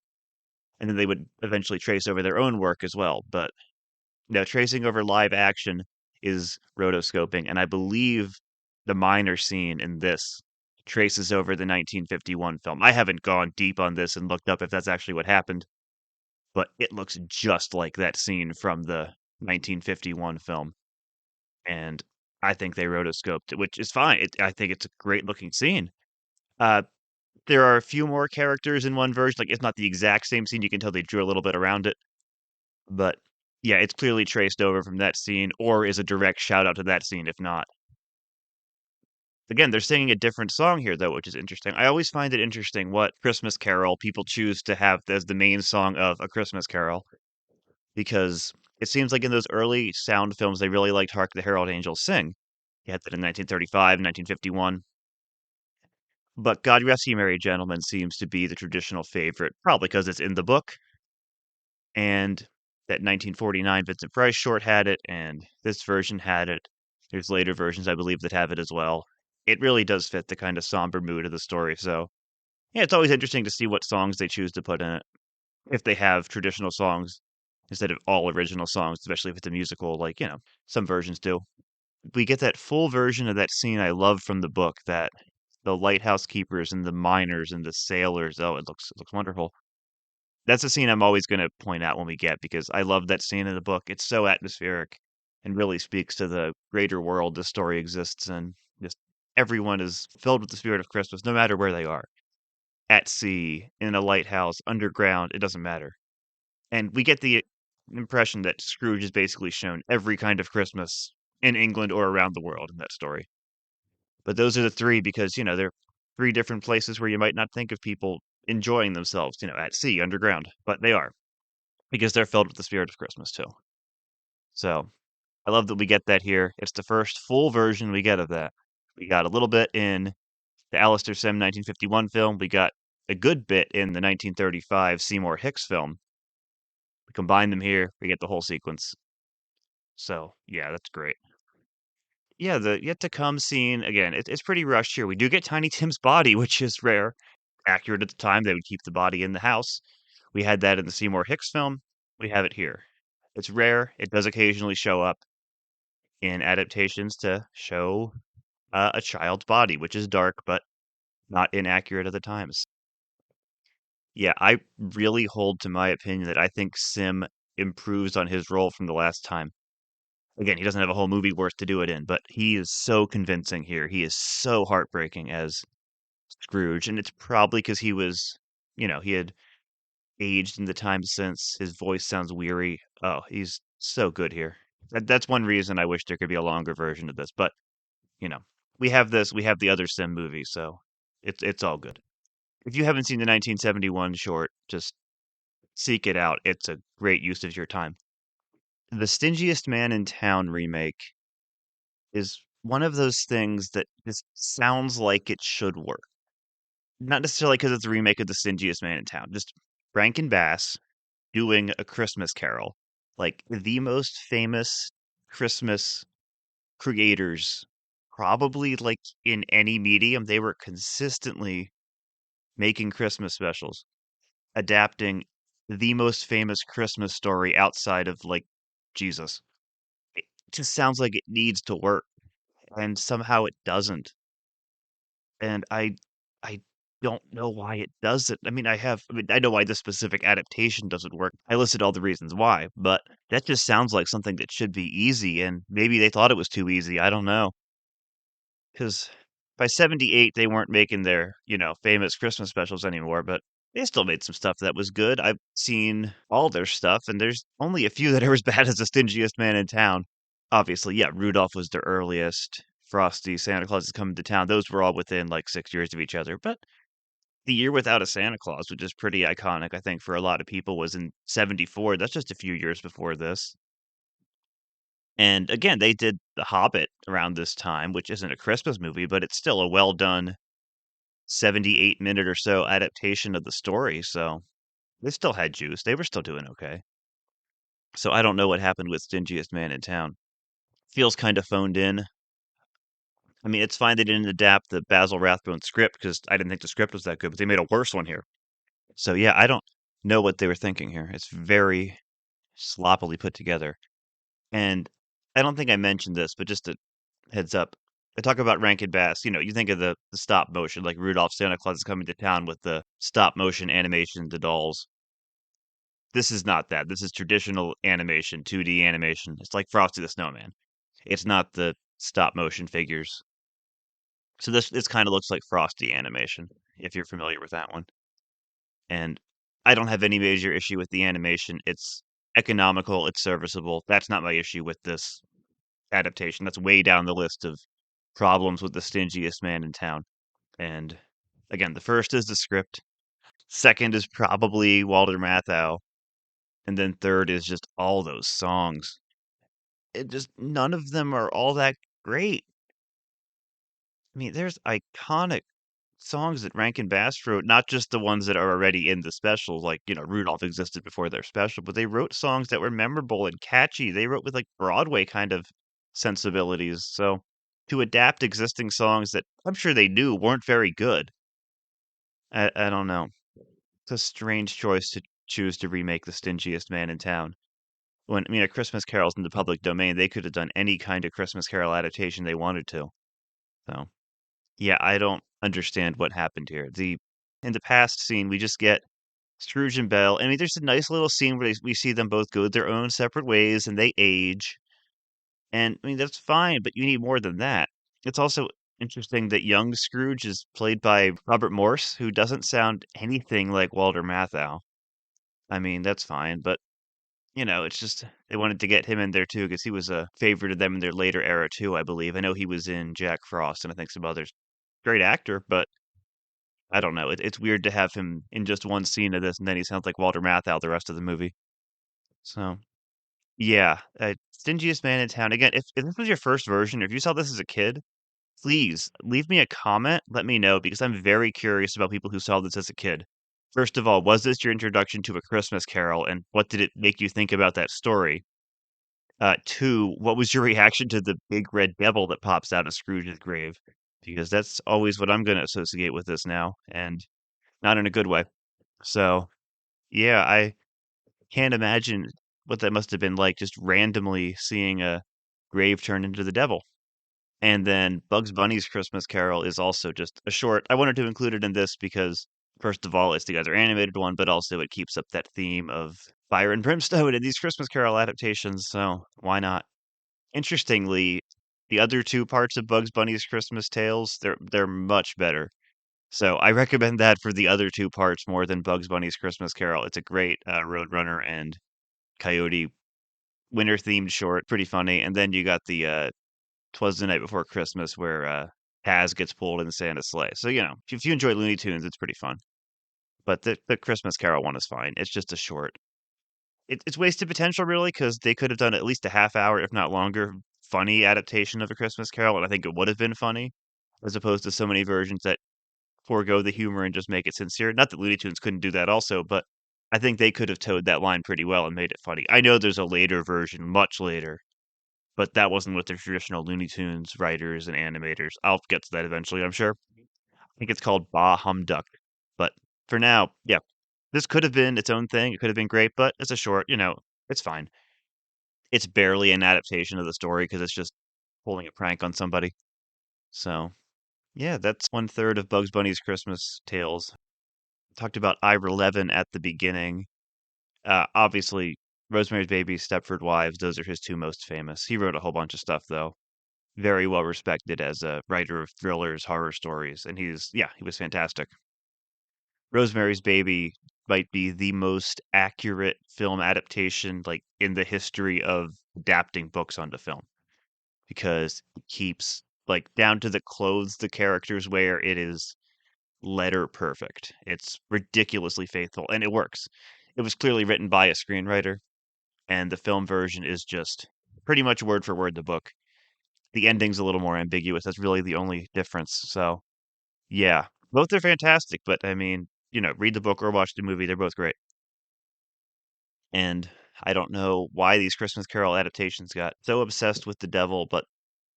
And then they would eventually trace over their own work as well. But tracing over live action is rotoscoping, and I believe the minor scene in this traces over the 1951 film. I haven't gone deep on this and looked up if that's actually what happened, but it looks just like that scene from the 1951 film. And I think they rotoscoped it, which is fine. I think it's a great looking scene. Uh, there are a few more characters in one version. Like, it's not the exact same scene. You can tell they drew a little bit around it. But yeah, it's clearly traced over from that scene or is a direct shout out to that scene, if not. Again, they're singing a different song here, though, which is interesting. I always find it interesting what Christmas Carol people choose to have as the main song of A Christmas Carol, because it seems like in those early sound films, they really liked Hark the Herald Angels Sing. You had that in 1935, 1951. But God Rest Ye Merry Gentlemen seems to be the traditional favorite, probably because it's in the book, and that 1949 Vincent Price short had it, and this version had it. There's later versions, I believe, that have it as well. It really does fit the kind of somber mood of the story, so yeah, it's always interesting to see what songs they choose to put in it, if they have traditional songs instead of all original songs, especially if it's a musical, like, some versions do. We get that full version of that scene I love from the book, that the lighthouse keepers and the miners and the sailors. Oh, it looks wonderful. That's a scene I'm always going to point out when we get, because I love that scene in the book. It's so atmospheric and really speaks to the greater world this story exists in. Just everyone is filled with the spirit of Christmas, no matter where they are. At sea, in a lighthouse, underground, it doesn't matter. And we get the impression that Scrooge is basically shown every kind of Christmas in England or around the world in that story. But those are the three because, they're three different places where you might not think of people enjoying themselves, at sea, underground, but they are because they're filled with the spirit of Christmas too. So I love that we get that here. It's the first full version we get of that. We got a little bit in the Alastair Sim 1951 film. We got a good bit in the 1935 Seymour Hicks film. We combine them here, we get the whole sequence. So yeah, that's great. Yeah, the yet to come scene again. It's pretty rushed here. We do get Tiny Tim's body, which is rare. Accurate at the time, they would keep the body in the house. We had that in the Seymour Hicks film. We have it here. It's rare. It does occasionally show up in adaptations to show a child's body, which is dark but not inaccurate at the times. Yeah, I really hold to my opinion that I think Sim improves on his role from the last time. Again, he doesn't have a whole movie worth to do it in, but he is so convincing here. He is so heartbreaking as Scrooge, and it's probably because he had aged in the time since. His voice sounds weary. Oh, he's so good here. That's one reason I wish there could be a longer version of this, but you know, we have this, we have the other Sim movie, so it's all good. If you haven't seen the 1971 short, just seek it out. It's a great use of your time. The Stingiest Man in Town remake is one of those things that just sounds like it should work. Not necessarily because it's a remake of The Stingiest Man in Town, just Rankin Bass doing A Christmas Carol. Like the most famous Christmas creators, probably like in any medium, they were consistently making Christmas specials, adapting the most famous Christmas story outside of like Jesus. It just sounds like it needs to work, and somehow it doesn't. And I don't know why it doesn't. I mean, I know why this specific adaptation doesn't work. I listed all the reasons why, but that just sounds like something that should be easy, and maybe they thought it was too easy. I don't know. Because by 78, they weren't making their, famous Christmas specials anymore, but they still made some stuff that was good. I've seen all their stuff, and there's only a few that are as bad as The Stingiest Man in Town. Obviously, yeah, Rudolph was their earliest. Frosty, Santa Claus is coming to town. Those were all within like 6 years of each other. But The Year Without a Santa Claus, which is pretty iconic, I think, for a lot of people, was in 74. That's just a few years before this. And again, they did The Hobbit around this time, which isn't a Christmas movie, but it's still a well done 78-minute or so adaptation of the story. So they still had juice. They were still doing okay. So I don't know what happened with Stingiest Man in Town. Feels kind of phoned in. I mean, it's fine they didn't adapt the Basil Rathbone script because I didn't think the script was that good, but they made a worse one here. So yeah, I don't know what they were thinking here. It's very sloppily put together. And I don't think I mentioned this, but just a heads up. I talk about Rankin Bass. You think of the stop motion, like Rudolph Santa Claus is coming to town with the stop motion animation, the dolls. This is not that. This is traditional animation, 2D animation. It's like Frosty the Snowman. It's not the stop motion figures. So this kind of looks like Frosty animation, if you're familiar with that one. And I don't have any major issue with the animation. It's economical, it's serviceable. That's not my issue with this adaptation. That's way down the list of problems with the stingiest man in town. And again, the first is the script. Second is probably Walter Matthau. And then third is just all those songs. It just, none of them are all that great. I mean, there's iconic songs that Rankin Bass wrote, not just the ones that are already in the specials, like, Rudolph existed before their special, but they wrote songs that were memorable and catchy. They wrote with like Broadway kind of sensibilities. So to adapt existing songs that I'm sure they knew weren't very good, I don't know. It's a strange choice to choose to remake The Stingiest Man in Town. When, I mean, A Christmas Carol's in the public domain, they could have done any kind of Christmas Carol adaptation they wanted to. So, yeah, I don't understand what happened here. In the past scene, we just get Scrooge and Belle. I mean, there's a nice little scene where we see them both go their own separate ways and they age. And I mean, that's fine, but you need more than that. It's also interesting that young Scrooge is played by Robert Morse, who doesn't sound anything like Walter Matthau. I mean, that's fine, but it's just they wanted to get him in there too because he was a favorite of them in their later era too, I believe. I know he was in Jack Frost and I think some others. Great actor, but I don't know. It's weird to have him in just one scene of this and then he sounds like Walter Matthau the rest of the movie. So, yeah, Stingiest Man in Town. Again, if this was your first version, or if you saw this as a kid, please leave me a comment. Let me know because I'm very curious about people who saw this as a kid. First of all, was this your introduction to A Christmas Carol, and what did it make you think about that story? Two, what was your reaction to the big red devil that pops out of Scrooge's grave? Because that's always what I'm going to associate with this now, and not in a good way. So, yeah, I can't imagine what that must have been like just randomly seeing a grave turn into the devil. And then Bugs Bunny's Christmas Carol is also just a short. I wanted to include it in this because, first of all, it's the other animated one, but also it keeps up that theme of fire and brimstone in these Christmas Carol adaptations. So why not? Interestingly, the other two parts of Bugs Bunny's Christmas Tales, they're much better. So I recommend that for the other two parts more than Bugs Bunny's Christmas Carol. It's a great Roadrunner and Coyote winter themed short, pretty funny. And then you got the 'Twas the Night Before Christmas where Taz gets pulled in Santa's sleigh. So if you enjoy Looney Tunes, it's pretty fun. But the Christmas Carol one is fine. It's just a short. It's wasted potential really because they could have done at least a half hour, if not longer, funny adaptation of A Christmas Carol, and I think it would have been funny, as opposed to so many versions that forego the humor and just make it sincere. Not that Looney Tunes couldn't do that also, but I think they could have towed that line pretty well and made it funny. I know there's a later version, much later, but that wasn't with the traditional Looney Tunes writers and animators. I'll get to that eventually, I'm sure. I think it's called Bah Humduck. But for now, yeah, this could have been its own thing. It could have been great, but it's a short, it's fine. It's barely an adaptation of the story because it's just pulling a prank on somebody. So, yeah, that's one third of Bugs Bunny's Christmas tales. Talked about Ira Levin at the beginning. Obviously, Rosemary's Baby, Stepford Wives, those are his two most famous. He wrote a whole bunch of stuff, though. Very well respected as a writer of thrillers, horror stories, and he was fantastic. Rosemary's Baby might be the most accurate film adaptation like in the history of adapting books onto film because it keeps like down to the clothes the characters wear, it is letter perfect. It's ridiculously faithful and it works. It was clearly written by a screenwriter, and the film version is just pretty much word for word the book. The ending's a little more ambiguous. That's really the only difference. So, yeah, both are fantastic, but I mean, read the book or watch the movie. They're both great. And I don't know why these Christmas Carol adaptations got so obsessed with the devil, but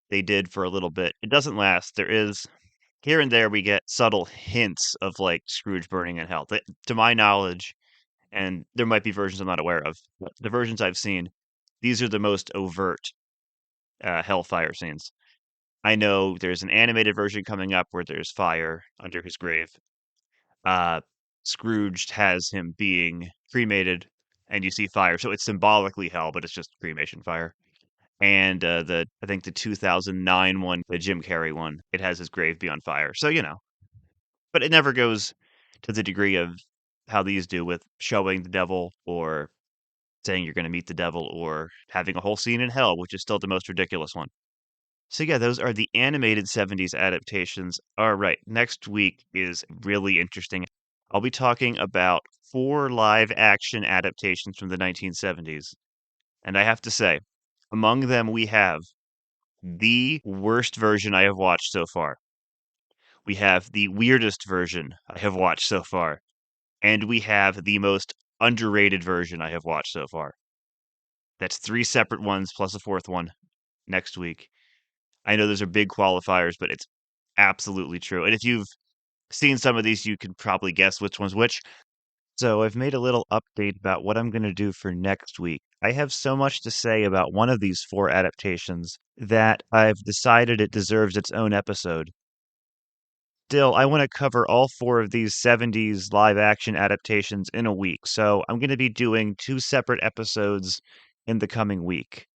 they did for a little bit. It doesn't last. There is here and there we get subtle hints of like Scrooge burning in hell. To my knowledge, and there might be versions I'm not aware of, but the versions I've seen, these are the most overt hellfire scenes. I know there's an animated version coming up where there's fire under his grave. Uh, Scrooge has him being cremated, and you see fire, so it's symbolically hell, but it's just cremation fire. And I think the 2009 one, the Jim Carrey one, it has his grave be on fire. So but it never goes to the degree of how these do with showing the devil or saying you're going to meet the devil or having a whole scene in hell, which is still the most ridiculous one. So yeah, those are the animated 70s adaptations. All right, next week is really interesting. I'll be talking about 4 live action adaptations from the 1970s. And I have to say, among them we have the worst version I have watched so far. We have the weirdest version I have watched so far. And we have the most underrated version I have watched so far. That's 3 separate ones plus a 4th one next week. I know those are big qualifiers, but it's absolutely true. And if you've seen some of these, you can probably guess which one's which. So I've made a little update about what I'm going to do for next week. I have so much to say about one of these 4 adaptations that I've decided it deserves its own episode. Still, I want to cover all 4 of these 70s live action adaptations in a week, so I'm going to be doing 2 separate episodes in the coming week.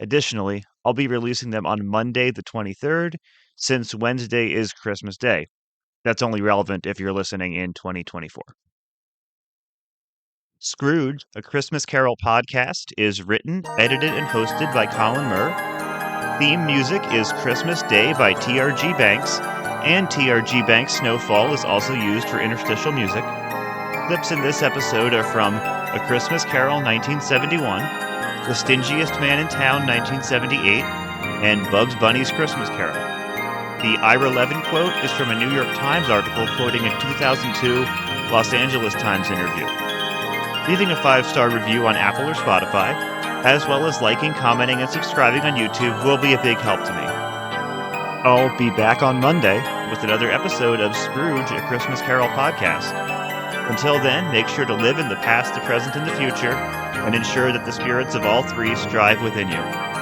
Additionally, I'll be releasing them on Monday the 23rd, since Wednesday is Christmas Day. That's only relevant if you're listening in 2024. Scrooge, a Christmas Carol podcast, is written, edited, and hosted by Collin. Theme music is Christmas Day by TRG Banks, and TRG Banks' Snowfall is also used for interstitial music. Clips in this episode are from A Christmas Carol 1971, The Stingiest Man in Town 1978, and Bugs Bunny's Christmas Carol. The Ira Levin quote is from a New York Times article quoting a 2002 Los Angeles Times interview. Leaving a 5-star review on Apple or Spotify, as well as liking, commenting, and subscribing on YouTube will be a big help to me. I'll be back on Monday with another episode of Scrooge, a Christmas Carol podcast. Until then, make sure to live in the past, the present, and the future, and ensure that the spirits of all 3 strive within you.